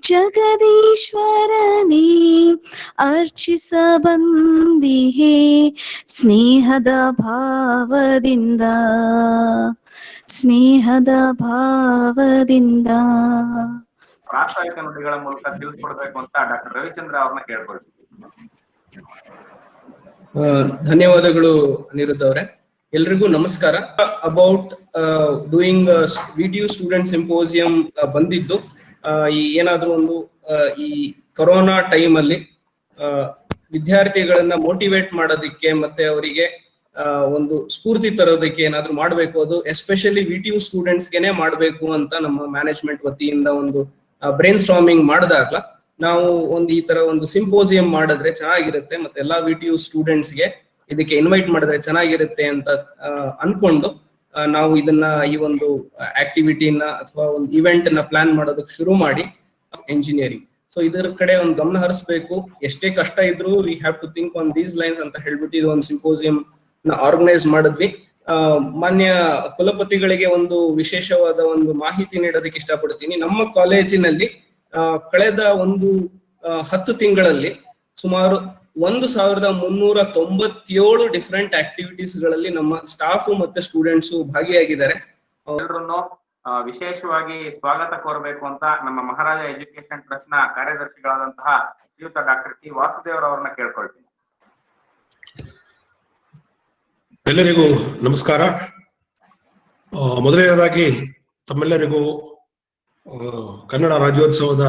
ಜಗದೀಶ್ವರನೇ ಅರ್ಚಿಸಬಂದಿಹೆ ಸ್ನೇಹದ ಭಾವದಿಂದ ಸ್ನೇಹದ ಭಾವದಿಂದ. ಪ್ರಾಸ್ತಾವಿಕ ನುಡಿಗಳ ಮೂಲಕ ತಿಳಿಸ್ಕೊಡ್ಬೇಕು ಅಂತ ಡಾಕ್ಟರ್ ರವಿಚಂದ್ರ ಅವ್ರನ್ನ ಕೇಳ್ಕೊಳ್ತೀವಿ. ಧನ್ಯವಾದಗಳು ಅನಿರುದ್ಧ ಅವರೇ. ಎಲ್ರಿಗೂ ನಮಸ್ಕಾರ. About doing video student symposium ಬಂದಿದ್ದು ಈ ಏನಾದ್ರೂ ಒಂದು ಈ ಕೊರೋನಾ ಟೈಮ್ ಅಲ್ಲಿ ವಿದ್ಯಾರ್ಥಿಗಳನ್ನ ಮೋಟಿವೇಟ್ ಮಾಡೋದಕ್ಕೆ ಮತ್ತೆ ಅವರಿಗೆ ಒಂದು ಸ್ಫೂರ್ತಿ ತರೋದಕ್ಕೆ ಏನಾದ್ರು ಮಾಡಬೇಕು, ಅದು ಎಸ್ಪೆಷಲಿ ವಿಟಿಯು ಸ್ಟೂಡೆಂಟ್ಸ್ಗೆನೆ ಮಾಡಬೇಕು ಅಂತ ನಮ್ಮ ಮ್ಯಾನೇಜ್ಮೆಂಟ್ ವತಿಯಿಂದ ಒಂದು ಬ್ರೈನ್ ಸ್ಟಾರ್ಮಿಂಗ್ ಮಾಡಿದಾಗ ನಾವು ಒಂದು ಈ ತರ ಒಂದು ಸಿಂಪೋಸಿಯಂ ಮಾಡಿದ್ರೆ ಚೆನ್ನಾಗಿರುತ್ತೆ ಮತ್ತೆ ಎಲ್ಲಾ ವಿಟಿಯು ಸ್ಟೂಡೆಂಟ್ಸ್ಗೆ ಇದಕ್ಕೆ ಇನ್ವೈಟ್ ಮಾಡಿದ್ರೆ ಚೆನ್ನಾಗಿರುತ್ತೆ ಅಂತ ಅನ್ಕೊಂಡು ನಾವು ಇದನ್ನ ಈ ಒಂದು ಆಕ್ಟಿವಿಟಿನ ಅಥವಾ ಒಂದು ಇವೆಂಟ್ ನ ಪ್ಲಾನ್ ಮಾಡೋದಕ್ಕೆ ಶುರು ಮಾಡಿ ಎಂಜಿನಿಯರಿಂಗ್. ಸೊ ಇದರ ಕಡೆ ಒಂದು ಗಮನ ಹರಿಸಬೇಕು. ಎಷ್ಟೇ ಕಷ್ಟ ಇದ್ರು we have to think on these lines ಅಂತ ಹೇಳ್ಬಿಟ್ಟು ಇದು ಒಂದು ಸಿಂಪೋಸಿಯಂ ನ ಆರ್ಗನೈಸ್ ಮಾಡಿದ್ವಿ. ಮಾನ್ಯ ಕುಲಪತಿಗಳಿಗೆ ಒಂದು ವಿಶೇಷವಾದ ಒಂದು ಮಾಹಿತಿ ನೀಡೋದಕ್ಕೆ ಇಷ್ಟಪಡ್ತೀನಿ. ನಮ್ಮ ಕಾಲೇಜಿನಲ್ಲಿ ಕಳೆದ ಒಂದು 10 ತಿಂಗಳಲ್ಲಿ ಸುಮಾರು 1397 ಡಿಫರೆಂಟ್ ಆಕ್ಟಿವಿಟೀಸ್ ಗಳಲ್ಲಿ ನಮ್ಮ ಸ್ಟಾಫ್ ಮತ್ತೆ ಸ್ಟೂಡೆಂಟ್ಸ್ ಭಾಗಿಯಾಗಿದ್ದಾರೆ. ಎಲ್ಲರನ್ನು ವಿಶೇಷವಾಗಿ ಸ್ವಾಗತ ಕೋರಬೇಕು ಅಂತ ನಮ್ಮ ಮಹಾರಾಜ ಎಜುಕೇಶನ್ ಟ್ರಸ್ಟ್ ನ ಕಾರ್ಯದರ್ಶಿಗಳಾದಂತಹ ಶ್ರೀಯುತ ಡಾಕ್ಟರ್ ಟಿ ವಾಸುದೇವರವರನ್ನ ಕೇಳ್ಕೊಳ್ತೀನಿ. ಎಲ್ಲರಿಗೂ ನಮಸ್ಕಾರ. ಮೊದಲನೇದಾಗಿ ತಮ್ಮೆಲ್ಲರಿಗೂ ಕನ್ನಡ ರಾಜ್ಯೋತ್ಸವದ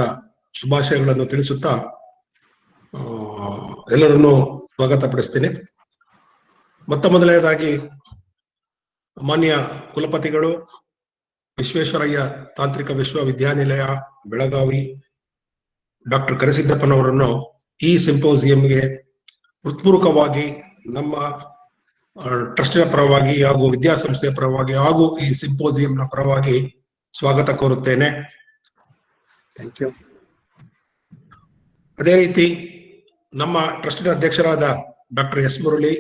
ಶುಭಾಶಯಗಳನ್ನು ತಿಳಿಸುತ್ತಾ ಎಲ್ಲರನ್ನು ಸ್ವಾಗತ ಪಡಿಸ್ತೀನಿ. ಮೊದಲನೇದಾಗಿ ಮಾನ್ಯ ಕುಲಪತಿಗಳು, ವಿಶ್ವೇಶ್ವರಯ್ಯ ತಾಂತ್ರಿಕ ವಿಶ್ವವಿದ್ಯಾನಿಲಯ ಬೆಳಗಾವಿ ಡಾಕ್ಟರ್ ಕರಿಸಿದ್ದಪ್ಪನವರನ್ನು ಈ ಸಿಂಪೋಸಿಯಂಗೆ ಹೃತ್ಪೂರ್ವಕವಾಗಿ ನಮ್ಮ ಟ್ರಸ್ಟಿನ ಪರವಾಗಿ ಹಾಗೂ ವಿದ್ಯಾಸಂಸ್ಥೆಯ ಪರವಾಗಿ ಹಾಗೂ ಈ ಸಿಂಪೋಸಿಯಂನ ಪರವಾಗಿ ಸ್ವಾಗತ ಕೋರುತ್ತೇನೆ. Thank you. ಅದೇ ರೀತಿ ನಮ್ಮ ಟ್ರಸ್ಟಿನ ಅಧ್ಯಕ್ಷರಾದ ಡಾಕ್ಟರ್ ಎಸ್ ಮುರಳಿ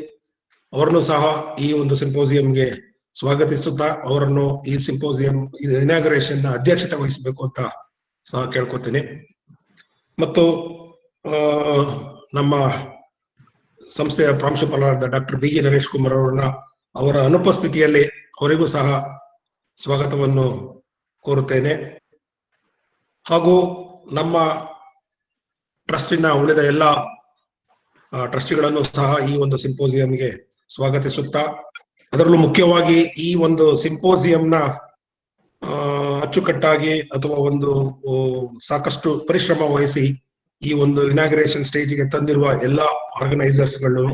ಅವರನ್ನು ಸಹ ಈ ಒಂದು ಸಿಂಪೋಸಿಯಂಗೆ ಸ್ವಾಗತಿಸುತ್ತಾ ಅವರನ್ನು ಈ ಸಿಂಪೋಸಿಯಂ ಇನಾಗ್ರೇಷನ್ ಅಧ್ಯಕ್ಷತೆ ವಹಿಸಬೇಕು ಅಂತ ಸಹ ಕೇಳ್ಕೊತೀನಿ. ಮತ್ತು ನಮ್ಮ ಸಂಸ್ಥೆಯ ಪ್ರಾಂಶುಪಾಲರಾದ doctor B G Naresh Kumar ಅವರ ಅನುಪಸ್ಥಿತಿಯಲ್ಲಿ ಅವರಿಗೂ ಸಹ ಸ್ವಾಗತವನ್ನು ಕೋರುತ್ತೇನೆ. ಹಾಗೂ ನಮ್ಮ ಟ್ರಸ್ಟಿನ ಉಳಿದ ಎಲ್ಲ ಟ್ರಸ್ಟಿಗಳನ್ನು ಸಹ ಈ ಒಂದು ಸಿಂಪೋಸಿಯಂಗೆ ಸ್ವಾಗತಿಸುತ್ತಾ, ಅದರಲ್ಲೂ ಮುಖ್ಯವಾಗಿ ಈ ಒಂದು ಸಿಂಪೋಸಿಯಂನ ಅಚ್ಚುಕಟ್ಟಾಗಿ ಅಥವಾ ಒಂದು ಸಾಕಷ್ಟು ಪರಿಶ್ರಮ ವಹಿಸಿ ಈ ಒಂದು ಇನಾಗ್ರೇಷನ್ ಸ್ಟೇಜ್ಗೆ ತಂದಿರುವ ಎಲ್ಲ ಆರ್ಗನೈಸರ್ಸ್ಗಳು,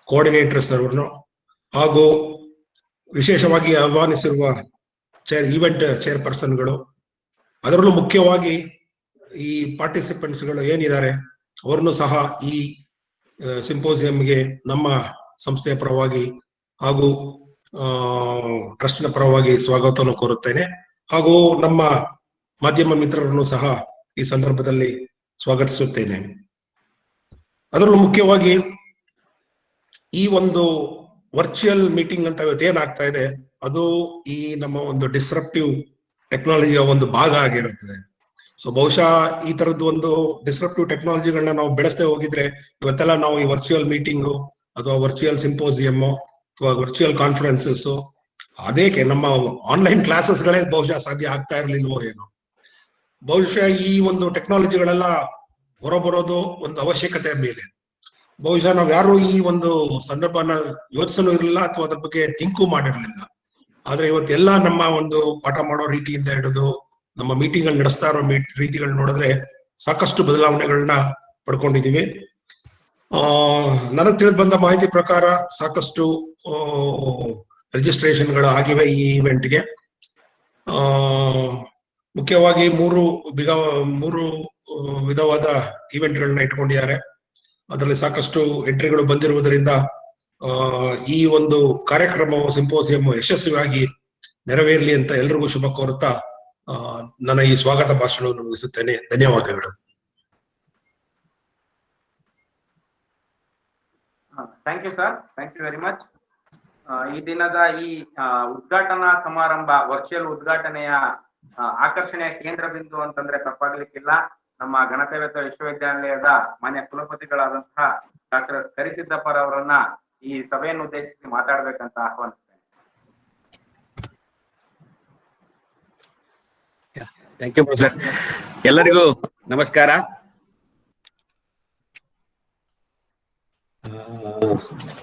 ಕೋಆರ್ಡಿನೇಟರ್ಸ್ ಅವರನ್ನು ಹಾಗೂ ವಿಶೇಷವಾಗಿ ಆಹ್ವಾನಿಸಿರುವ ಈವೆಂಟ್ ಚೇರ್ಪರ್ಸನ್ಗಳು, ಅದರಲ್ಲೂ ಮುಖ್ಯವಾಗಿ ಈ ಪಾರ್ಟಿಸಿಪೆಂಟ್ಸ್ಗಳು ಏನಿದ್ದಾರೆ ಅವ್ರನ್ನು ಸಹ ಈ ಸಿಂಪೋಸಿಯಂಗೆ ನಮ್ಮ ಸಂಸ್ಥೆಯ ಪರವಾಗಿ ಹಾಗೂ ಟ್ರಸ್ಟ್ನ ಪರವಾಗಿ ಸ್ವಾಗತವನ್ನು ಕೋರುತ್ತೇನೆ. ಹಾಗೂ ನಮ್ಮ ಮಾಧ್ಯಮ ಮಿತ್ರರನ್ನು ಸಹ ಈ ಸಂದರ್ಭದಲ್ಲಿ ಸ್ವಾಗತಿಸುತ್ತೇನೆ. ಅದರಲ್ಲೂ ಮುಖ್ಯವಾಗಿ ಈ ಒಂದು ವರ್ಚುವಲ್ ಮೀಟಿಂಗ್ ಅಂತ ಇವತ್ತೇನಾಗ್ತಾ ಇದೆ ಅದು ಈ ನಮ್ಮ ಒಂದು ಡಿಸ್ರಪ್ಟಿವ್ ಟೆಕ್ನಾಲಜಿಯ ಒಂದು ಭಾಗ ಆಗಿರುತ್ತದೆ. ಸೊ ಬಹುಶಃ ಈ ತರದ್ದು ಒಂದು ಡಿಸ್ರಪ್ಟಿವ್ ಟೆಕ್ನಾಲಜಿಗಳನ್ನ ನಾವು ಬೆಳೆಸದೆ ಹೋಗಿದ್ರೆ ಇವತ್ತೆಲ್ಲ ನಾವು ಈ ವರ್ಚುವಲ್ ಮೀಟಿಂಗು ಅಥವಾ ವರ್ಚುವಲ್ ಸಿಂಪೋಸಿಯಮ್ ಅಥವಾ ವರ್ಚುವಲ್ ಕಾನ್ಫರೆನ್ಸಸ್ ಅದೇಕೆ ನಮ್ಮ ಆನ್ಲೈನ್ ಕ್ಲಾಸಸ್ಗಳೇ ಬಹುಶಃ ಸಾಧ್ಯ ಆಗ್ತಾ ಇರ್ಲಿಲ್ವೋ ಏನೋ. ಬಹುಶಃ ಈ ಒಂದು ಟೆಕ್ನಾಲಜಿಗಳೆಲ್ಲ ಹೊರಬರೋದು ಒಂದು ಅವಶ್ಯಕತೆ ಮೇಲೆ. ಬಹುಶಃ ನಾವ್ ಯಾರು ಈ ಒಂದು ಸಂದರ್ಭನ ಯೋಚಿಸಲು ಇರಲಿಲ್ಲ ಅಥವಾ ಅದ್ರ ಬಗ್ಗೆ ಥಿಂಕು ಮಾಡಿರ್ಲಿಲ್ಲ. ಆದ್ರೆ ಇವತ್ತೆಲ್ಲ ನಮ್ಮ ಒಂದು ಪಾಠ ಮಾಡೋ ರೀತಿಯಿಂದ ಹಿಡಿದು ನಮ್ಮ ಮೀಟಿಂಗ್ ನಡೆಸ್ತಾ ಇರೋ ರೀತಿಗಳು ನೋಡಿದ್ರೆ ಸಾಕಷ್ಟು ಬದಲಾವಣೆಗಳನ್ನ ಪಡ್ಕೊಂಡಿದೀವಿ. ನನಗೆ ತಿಳಿದು ಬಂದ ಮಾಹಿತಿ ಪ್ರಕಾರ ಸಾಕಷ್ಟು ರಿಜಿಸ್ಟ್ರೇಷನ್ಗಳು ಆಗಿವೆ ಈ ಇವೆಂಟ್ಗೆ. ಮುಖ್ಯವಾಗಿ ಮೂರು ವಿಧವಾದ ಇವೆಂಟ್ಗಳನ್ನ ಇಟ್ಕೊಂಡಿದ್ದಾರೆ. ಅದರಲ್ಲಿ ಸಾಕಷ್ಟು ಎಂಟ್ರಿಗಳು ಬಂದಿರುವುದರಿಂದ ಈ ಒಂದು ಕಾರ್ಯಕ್ರಮ ಸಿಂಪೋಸಿಯಂ ಯಶಸ್ವಿಯಾಗಿ ನೆರವೇರಲಿ ಅಂತ ಎಲ್ರಿಗೂ ಶುಭ ಕೋರುತ್ತಾ ನನ್ನ ಈ ಸ್ವಾಗತ ಭಾಷಣವನ್ನು ಮುಗಿಸುತ್ತೇನೆ. ಧನ್ಯವಾದಗಳು. Thank you sir, thank you very much. ಈ ದಿನದ ಈ ಉದ್ಘಾಟನಾ ಸಮಾರಂಭ ವರ್ಚುವಲ್ ಉದ್ಘಾಟನೆಯ ಆಕರ್ಷಣೆಯ ಕೇಂದ್ರ ಬಿಂದು ಅಂತಂದ್ರೆ ತಪ್ಪಾಗ್ಲಿಕ್ಕಿಲ್ಲ. ನಮ್ಮ ಘನತೆವೇತ ವಿಶ್ವವಿದ್ಯಾನಿಲಯದ ಮಾನ್ಯ ಕುಲಪತಿಗಳಾದಂತಹ ಡಾಕ್ಟರ್ ಕರಿಸಿದ್ದಪ್ಪರವರನ್ನ ಈ ಸಭೆಯನ್ನು ಉದ್ದೇಶಿಸಿ ಮಾತಾಡ್ಬೇಕಂತ ಆಹ್ವಾನಿಸ್ತೇನೆ. Thank you sir. ಎಲ್ಲರಿಗೂ ನಮಸ್ಕಾರ.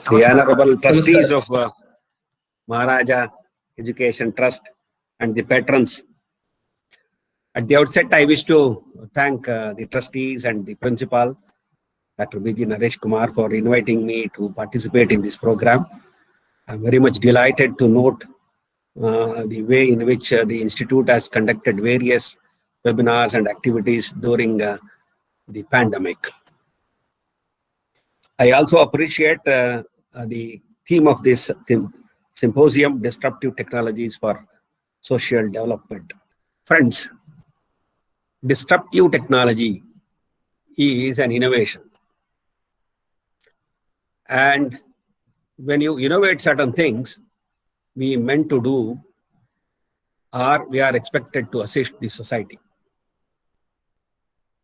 The Honorable Trustees of Maharaja Education Trust and the patrons. At the outset, I wish to thank the trustees and the principal, Dr. B.G. Naresh Kumar, for inviting me to participate in this program. I'm very much delighted to note the way in which the Institute has conducted various webinars and activities during the pandemic. I also appreciate the theme of this symposium, Disruptive Technologies for Social Development. Friends, disruptive technology is an innovation. And when you innovate certain things, we meant to do, or we are expected to assist the society.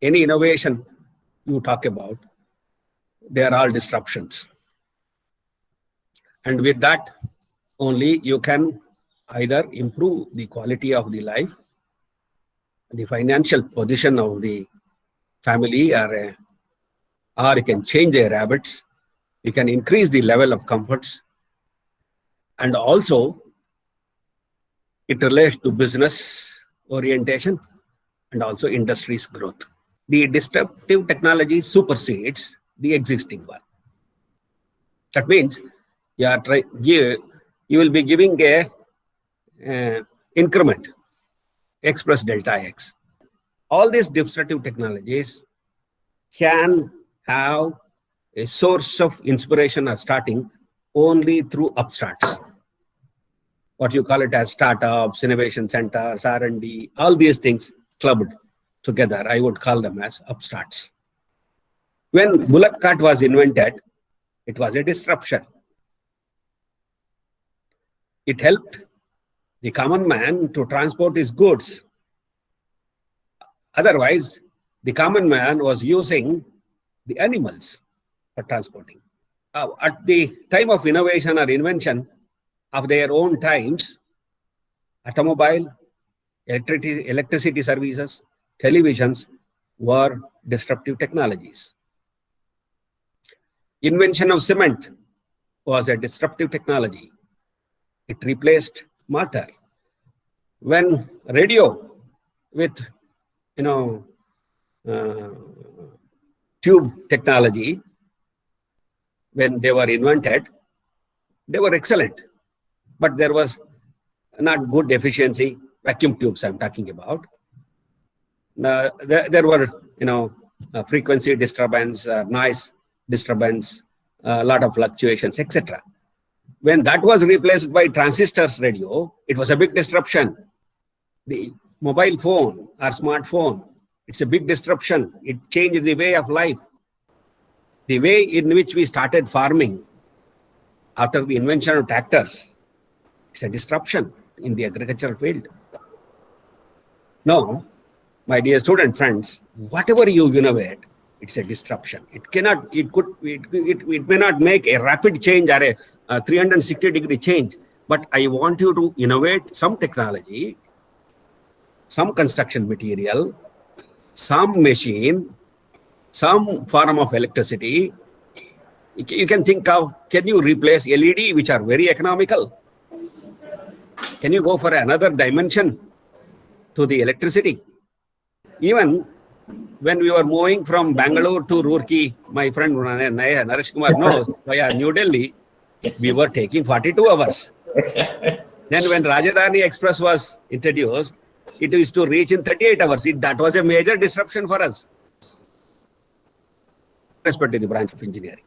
Any innovation you talk about, they are all disruptions. And with that, only you can either improve the quality of the life, the financial position of the family, or you can change their habits, you can increase the level of comforts, and also it relates to business orientation and also industry's growth. The disruptive technology supersedes the existing one. That means you will be giving a increment, x plus delta x. All these disruptive technologies can have a source of inspiration or starting only through upstarts. What you call it as startups, innovation centers, R&D, all these things clubbed together, I would call them as upstarts. When bullock cart was invented, it was a disruption. It helped the common man to transport his goods. Otherwise, the common man was using the animals for transporting. At the time of innovation or invention of their own times, automobile, electricity services, televisions were disruptive technologies. Invention of cement was a disruptive technology. It replaced mortar. When radio with tube technology, when they were invented, they were excellent, but there was not good efficiency. Vacuum tubes I'm talking about. There were frequency disturbance, noise disturbance, a lot of fluctuations, etc. When that was replaced by transistors radio, it was a big disruption. The mobile phone or smartphone, it's a big disruption. It changed the way of life. The way in which we started farming after the invention of tractors, it's a disruption in the agricultural field. Now, my dear student friends, whatever you innovate, it's a disruption. It may not make a rapid change or a 360-degree change, but I want you to innovate some technology, some construction material, some machine, some form of electricity. You can think of, can you replace LED, which are very economical? Can you go for another dimension to the electricity? Even when we were moving from Bangalore to Roorkee, my friend Naresh Kumar knows, via New Delhi, we were taking 42 hours. Then when Rajdhani Express was introduced, it used to reach in 38 hours. That was a major disruption for us. Respect to the branch of engineering.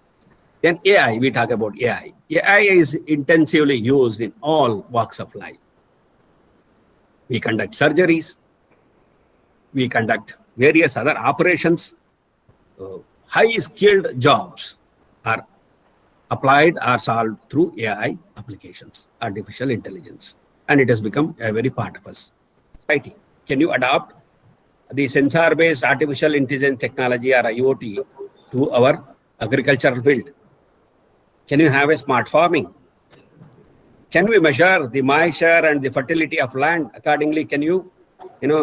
Then AI, we talk about AI. AI is intensively used in all walks of life. We conduct surgeries. We conduct various other operations. High-skilled jobs are applied or solved through AI applications, artificial intelligence. And it has become a very part of us. Society. Can you adopt the sensor-based artificial intelligence technology or IoT to our agricultural field? Can you have a smart farming? Can we measure the moisture and the fertility of land? Accordingly, can you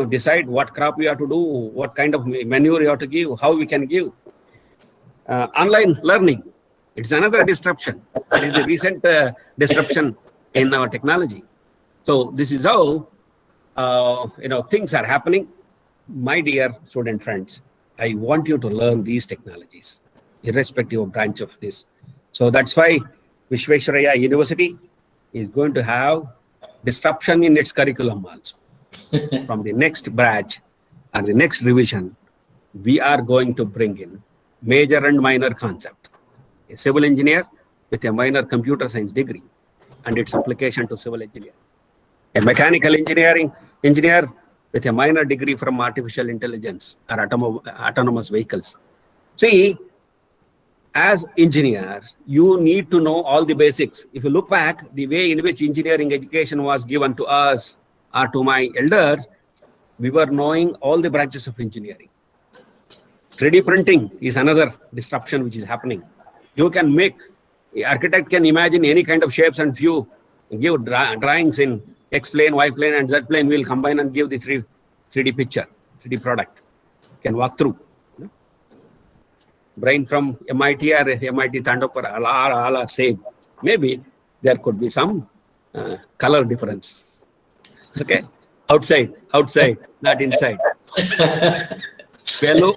decide what crop you have to do, what kind of manure you have to give, how we can give? Online learning, it's another disruption. It is the recent disruption in our technology. So this is how things are happening. My dear student friends, I want you to learn these technologies, irrespective of branch of this. So that's why Visvesvaraya University is going to have disruption in its curriculum also. From the next batch and the next revision, we are going to bring in major and minor concept. A civil engineer with a minor computer science degree and its application to civil engineering. A mechanical engineer with a minor degree from artificial intelligence or autonomous vehicles. See, as engineers, you need to know all the basics. If you look back, the way in which engineering education was given to us or to my elders, we were knowing all the branches of engineering. 3D printing is another disruption which is happening. You can make, the architect can imagine any kind of shapes and view, give drawings in X plane, Y plane, and Z plane. We'll combine and give the 3D picture, 3D product. Can walk through. Brain from MIT or MIT Tandopur, all are same. Maybe there could be some color difference. Okay, outside, not inside.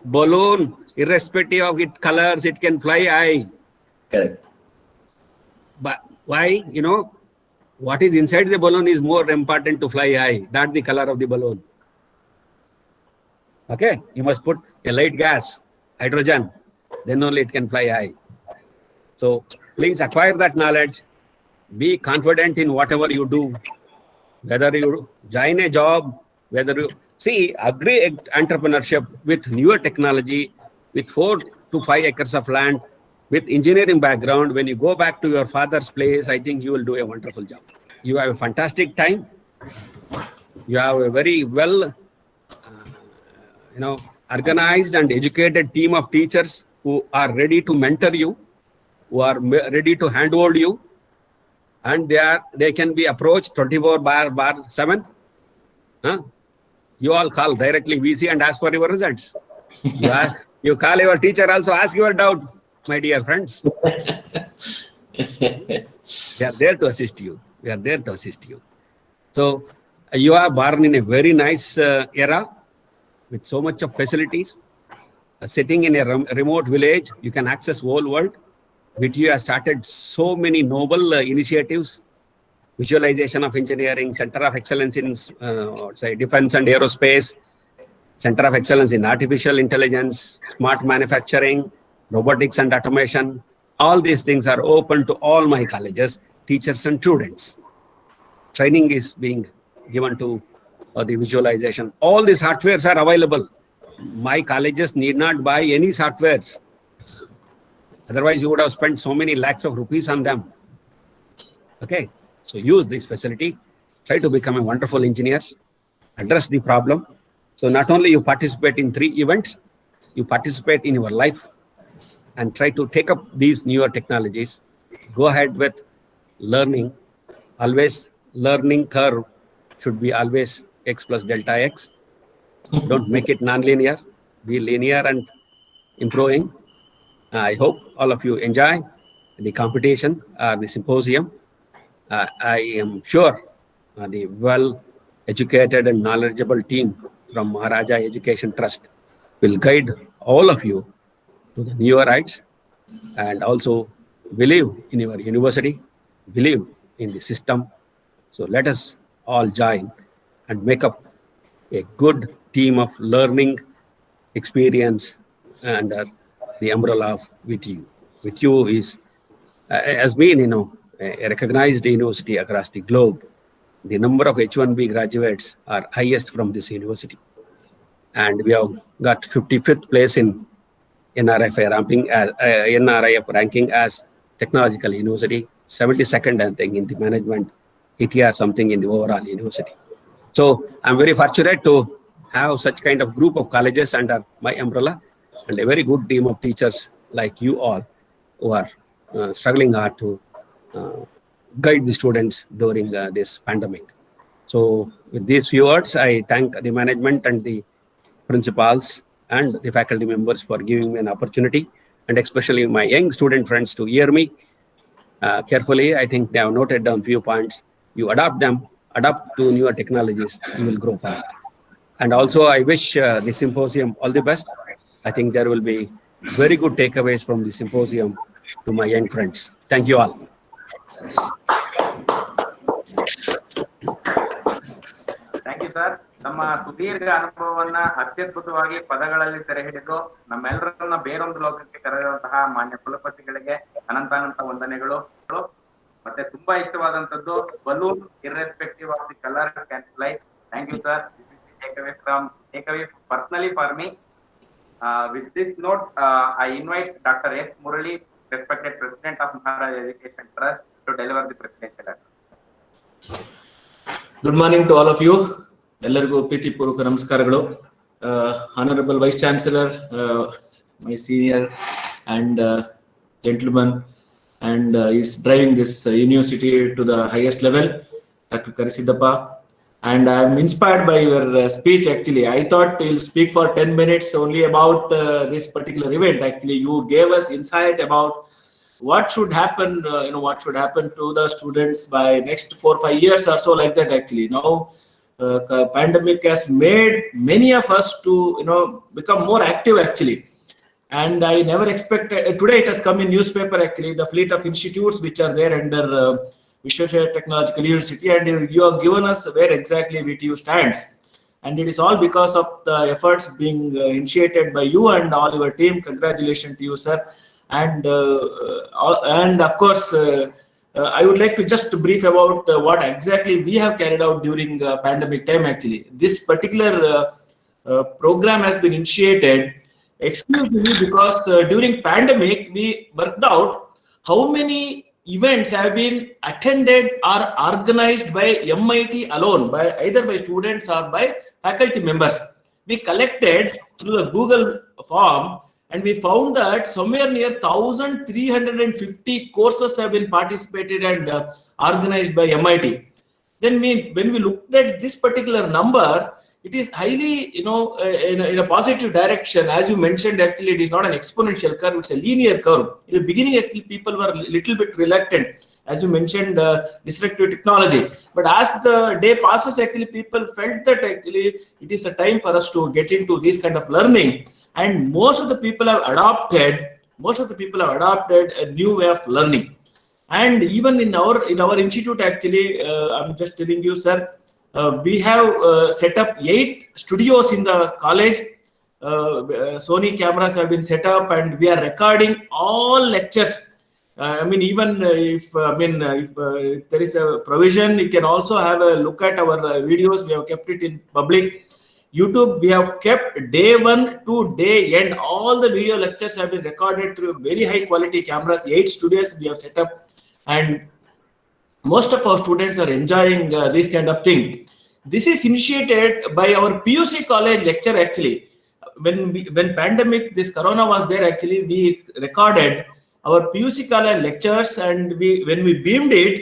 Balloon, irrespective of its colors, it can fly high. Correct. But why? What is inside the balloon is more important to fly high, not the color of the balloon. Okay, you must put a light gas, hydrogen, then only it can fly high. So please acquire that knowledge. Be confident in whatever you do. Whether you join a job, whether you see agri entrepreneurship with newer technology, with 4 to 5 acres of land, with engineering background, when you go back to your father's place, I think you will do a wonderful job. You have a fantastic time. You have a very well, organized and educated team of teachers who are ready to mentor you, who are ready to handhold you, and they can be approached 24/7. You all call directly VC and ask for your results. You call your teacher also, ask your doubt, my dear friends. They are there to assist you. We are there to assist you. So you are born in a very nice era with so much of facilities. Sitting in a remote village, you can access whole world. VTU has started so many noble initiatives. Visualization of engineering, Center of Excellence in Defense and Aerospace, Center of Excellence in Artificial Intelligence, Smart Manufacturing, Robotics and Automation. All these things are open to all my colleges, teachers and students. Training is being given to the visualization. All these softwares are available. My colleges need not buy any softwares. Otherwise, you would have spent so many lakhs of rupees on them. Okay, so use this facility. Try to become a wonderful engineer. Address the problem. So not only you participate in 3 events, you participate in your life and try to take up these newer technologies. Go ahead with learning. Always learning curve should be always x plus delta x. Don't make it non-linear. Be linear and improving. I hope all of you enjoy the competition or the symposium. I am sure the well-educated and knowledgeable team from Maharaja Education Trust will guide all of you to the newer heights and also believe in your university, believe in the system. So let us all join and make up a good team of learning experience under the umbrella of VTU. VTU has been, a recognized university across the globe. The number of H1B graduates are highest from this university. And we have got 55th place in NRIF ranking as technological university, 72nd, I think, in the management, ETR something in the overall university. So I'm very fortunate to have such kind of group of colleges under my umbrella, and a very good team of teachers like you all who are struggling hard to guide the students during this pandemic. So with these few words, I thank the management and the principals and the faculty members for giving me an opportunity, and especially my young student friends to hear me carefully. I think they have noted down few points. You adapt them, adapt to newer technologies, you will grow fast. And also I wish the symposium all the best. I think there will be very good takeaways from the symposium to my young friends. Thank you all. Thank you sir. ನಮ್ಮ ಸುದೀರ್ಘ ಅನುಭವವನ್ನ ಅತ್ಯದ್ಭುತವಾಗಿ ಪದಗಳಲ್ಲಿ ಸೆರೆ ಹಿಡಿದು ನಮ್ಮೆಲ್ಲರನ್ನ ಬೇರೊಂದು ಲೋಕಕ್ಕೆ ಕರೆಯುವಂತಹ ಮಾನ್ಯ ಕುಲಪತಿಗಳಿಗೆ ಅನಂತಾನಂತ ವಂದನೆಗಳು. ಮತ್ತೆ ತುಂಬಾ ಇಷ್ಟವಾದಂತದ್ದು balloons irrespective of the color can fly. Thank you sir. This is the takeaway personally for me. With this note, I invite Dr. S. Murali, respected President of Maharaj Education Trust, to deliver the presidential address. Good morning to all of you. ಎಲ್ಲರಿಗೂ ಪ್ರೀತಿಪೂರ್ವಕ ನಮಸ್ಕಾರಗಳು. Honorable Vice Chancellor, my senior and gentleman, and is driving this university to the highest level, Dr. Karisiddappa. And I am inspired by your speech. Actually, I thought you'll speak for 10 minutes only about this particular event. Actually, you gave us insight about what should happen, what should happen to the students by next 4-5 years or so, like that. Actually, now pandemic has made many of us to become more active actually, and I never expected. Today it has come in newspaper actually, the fleet of institutes which are there under Vishweshwara Technological University, and you have given us where exactly VTU stands, and it is all because of the efforts being initiated by you and all your team. Congratulations to you, sir. And of course, I would like to just brief about what exactly we have carried out during pandemic time. Actually, this particular program has been initiated exclusively because during pandemic we worked out how many events have been attended or organized by MIT alone, by either by students or by faculty members. We collected through the Google form, and we found that somewhere near 1,350 courses have been participated and organized by MIT. Then when we looked at this particular number, it is highly, in a positive direction. As you mentioned, actually, it is not an exponential curve; it's a linear curve. In the beginning, actually, people were a little bit reluctant, as you mentioned, disruptive technology. But as the day passes, actually, people felt that actually it is a time for us to get into this kind of learning. And most of the people have adopted a new way of learning. And even in our institute, actually, I'm just telling you, sir, we have set up 8 studios in the college. Sony cameras have been set up, and we are recording all lectures. Even if there is a provision, you can also have a look at our videos. We have kept it in public. YouTube, we have kept day 1 to day end. All the video lectures have been recorded through very high quality cameras. 8 studios we have set up, and most of our students are enjoying this kind of thing. This is initiated by our PUC college lecture. Actually, when pandemic, this corona was there, actually we recorded our PUC college lectures, and when we beamed it,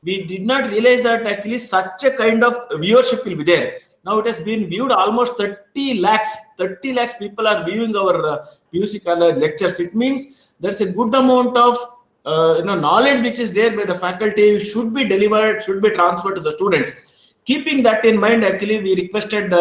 we did not realize that actually such a kind of viewership will be there. Now it has been viewed almost 30 lakhs. 30 lakhs people are viewing our PUC college lectures. It means there's a good amount of knowledge which is there by the faculty should be delivered, should be transferred to the students. Keeping that in mind, actually, we requested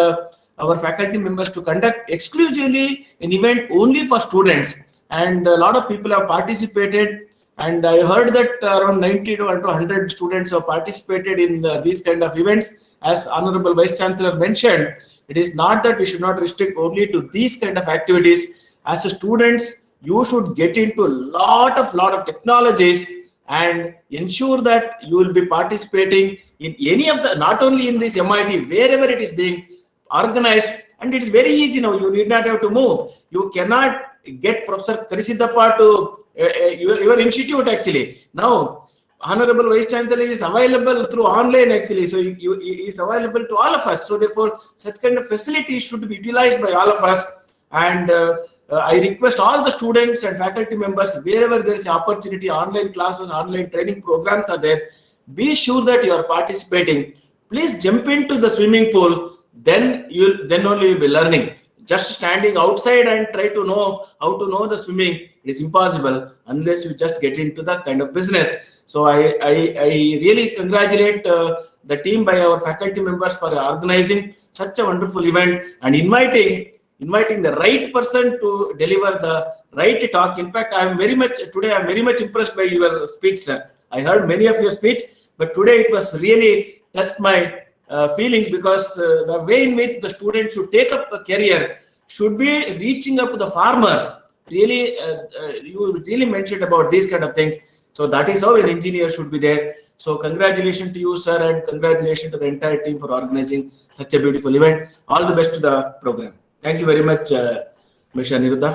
our faculty members to conduct exclusively an event only for students, and a lot of people have participated. And I heard that around 90 to 100 students have participated in these kind of events. As Honorable Vice Chancellor mentioned, it is not that we should not restrict only to these kind of activities. As a students, you should get into a lot of technologies and ensure that you will be participating in any of the, not only in this MIT, wherever it is being organized. And it is very easy now. You need not have to move. You cannot get Professor Karisiddappa to your institute actually. Now, Honorable Vice Chancellor is available through online actually, so he is available to all of us. So therefore, such kind of facilities should be utilized by all of us. And I request all the students and faculty members, wherever there is opportunity, online classes, online training programs are there, be sure that you are participating. Please jump into the swimming pool. Then only you'll be learning. Just standing outside and try to know how to know the swimming, it is impossible unless you just get into the kind of business. So I really congratulate the team by our faculty members for organizing such a wonderful event and inviting the right person to deliver the right talk. In fact, I'm very much impressed by your speech, sir. I heard many of your speech, but today it was really touched my feelings, because the way in which the students should take up a career should be reaching up to the farmers. Really, you really mentioned about these kind of things. So that is how an engineer should be there. So congratulations to you, sir, and congratulations to the entire team for organizing such a beautiful event. All the best to the program. Thank you very much, Mr. Aniruddha.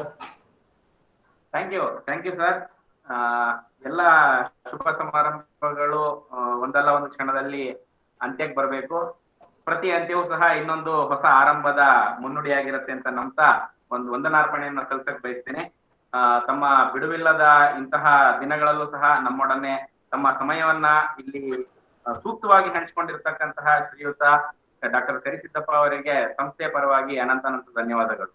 Thank you, sir. ಎಲ್ಲ ಶುಭ ಸಮಾರಂಭಗಳು ಒಂದಲ್ಲ ಒಂದು ಕ್ಷಣದಲ್ಲಿ ಅಂತ್ಯಕ್ಕೆ ಬರಬೇಕು. ಪ್ರತಿ ಅಂತ್ಯವೂ ಸಹ ಇನ್ನೊಂದು ಹೊಸ ಆರಂಭದ ಮುನ್ನುಡಿಯಾಗಿರುತ್ತೆ ಅಂತ ನಂಬ್ತಾ ಒಂದು ವಂದನಾರ್ಪಣೆಯನ್ನು ಸಲ್ಲಿಸಕ್ ಬಯಸ್ತೇನೆ. ತಮ್ಮ ಬಿಡುವಿಲ್ಲದ ಇಂತಹ ದಿನಗಳಲ್ಲೂ ಸಹ ನಮ್ಮೊಡನೆ ತಮ್ಮ ಸಮಯವನ್ನ ಇಲ್ಲಿ ಸೂಕ್ತವಾಗಿ ಹಂಚಿಕೊಂಡಿರ್ತಕ್ಕಂತಹ ಶ್ರೀಯುತ ಡಾಕ್ಟರ್ ಕರಿಸಿದ್ದಪ್ಪ ಅವರಿಗೆ ಸಂಸ್ಥೆಯ ಪರವಾಗಿ ಅನಂತ ಧನ್ಯವಾದಗಳು.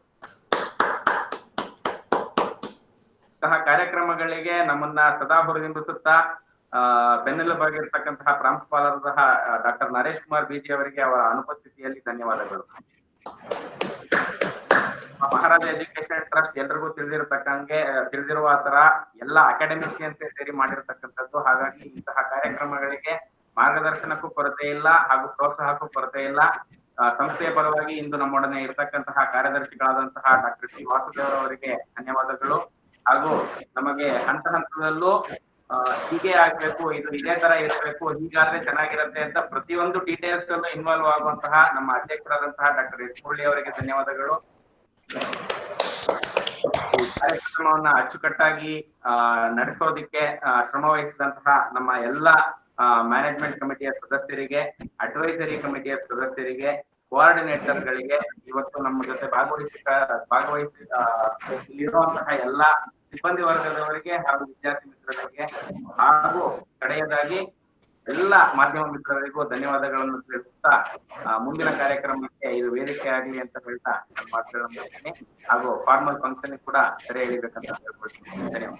ಇಂತಹ ಕಾರ್ಯಕ್ರಮಗಳಿಗೆ ನಮ್ಮನ್ನ ಸದಾ ಹುರಿದುಂಬಿಸುತ್ತಾ ಬೆನ್ನೆಲುಬಾಗಿರ್ತಕ್ಕಂತಹ ಪ್ರಾಂಶುಪಾಲರಾದ ಡಾಕ್ಟರ್ ನರೇಶ್ ಕುಮಾರ್ ಬಿಜಿ ಅವರಿಗೆ ಅವರ ಅನುಪಸ್ಥಿತಿಯಲ್ಲಿ ಧನ್ಯವಾದಗಳು. ಮಹಾರಾಜ ಎಜುಕೇಶನ್ ಟ್ರಸ್ಟ್ ಎಲ್ರಿಗೂ ತಿಳಿದಿರುವ ತರ ಎಲ್ಲ ಅಕಾಡೆಮಿಷಿಯನ್ಸ್ ಸೇರಿ ಮಾಡಿರ್ತಕ್ಕಂಥದ್ದು. ಹಾಗಾಗಿ ಇಂತಹ ಕಾರ್ಯಕ್ರಮಗಳಿಗೆ ಮಾರ್ಗದರ್ಶನಕ್ಕೂ ಕೊರತೆ ಇಲ್ಲ ಹಾಗೂ ಪ್ರೋತ್ಸಾಹಕ್ಕೂ ಕೊರತೆ ಇಲ್ಲ. ಸಂಸ್ಥೆಯ ಪರವಾಗಿ ಇಂದು ನಮ್ಮೊಡನೆ ಇರತಕ್ಕಂತಹ ಕಾರ್ಯದರ್ಶಿಗಳಾದಂತಹ ಡಾಕ್ಟರ್ ಟಿ ವಾಸುದೇವ್ ಅವರಿಗೆ ಧನ್ಯವಾದಗಳು. ಹಾಗೂ ನಮಗೆ ಹಂತ ಹಂತದಲ್ಲೂ ಹೀಗೆ ಆಗ್ಬೇಕು, ಇದು ಇದೇ ತರ ಇರಬೇಕು, ಹೀಗಾದ್ರೆ ಚೆನ್ನಾಗಿರುತ್ತೆ ಅಂತ ಪ್ರತಿಯೊಂದು ಡೀಟೇಲ್ಸ್ ಅಲ್ಲೂ ಇನ್ವಾಲ್ವ್ ಆಗುವಂತಹ ನಮ್ಮ ಅಧ್ಯಕ್ಷರಾದಂತಹ ಡಾಕ್ಟರ್ ಎಸ್ ಮುರಳಿ ಅವರಿಗೆ ಧನ್ಯವಾದಗಳು. ಕಾರ್ಯಕ್ರಮವನ್ನ ಅಚ್ಚುಕಟ್ಟಾಗಿ ನಡೆಸೋದಿಕ್ಕೆ ಶ್ರಮ ವಹಿಸಿದಂತಹ ನಮ್ಮ ಎಲ್ಲ ಮ್ಯಾನೇಜ್ಮೆಂಟ್ ಕಮಿಟಿಯ ಸದಸ್ಯರಿಗೆ, ಅಡ್ವೈಸರಿ ಕಮಿಟಿಯ ಸದಸ್ಯರಿಗೆ, ಕೋಆರ್ಡಿನೇಟರ್ ಗಳಿಗೆ, ಇವತ್ತು ನಮ್ಮ ಜೊತೆ ಭಾಗವಹಿಸಿ ಇರುವಂತಹ ಎಲ್ಲ ಸಿಬ್ಬಂದಿ ವರ್ಗದವರಿಗೆ ಹಾಗೂ ವಿದ್ಯಾರ್ಥಿ ಮಿತ್ರರಿಗೆ ಹಾಗೂ ಕಡೆಯದಾಗಿ ಎಲ್ಲ ಮಾಧ್ಯಮ ಮಿತ್ರರಿಗೂ ಧನ್ಯವಾದಗಳನ್ನು ತಿಳಿಸುತ್ತಾ ಮುಂದಿನ ಕಾರ್ಯಕ್ರಮಕ್ಕೆ ಇದು ವೇದಿಕೆ ಆಗಲಿ ಅಂತ ಹೇಳ್ತಾ ನನ್ನ ಮಾತುಗಳನ್ನು ಮುಗಿಸ್ತೀನಿ. ಹಾಗೂ ಫಾರ್ಮಲ್ ಫಂಕ್ಷನ್ ಕೂಡ ಸರಿ ಹೇಳಿಬೇಕಂತ ಹೇಳ್ಕೊಳ್ತೀನಿ. ಧನ್ಯವಾದ.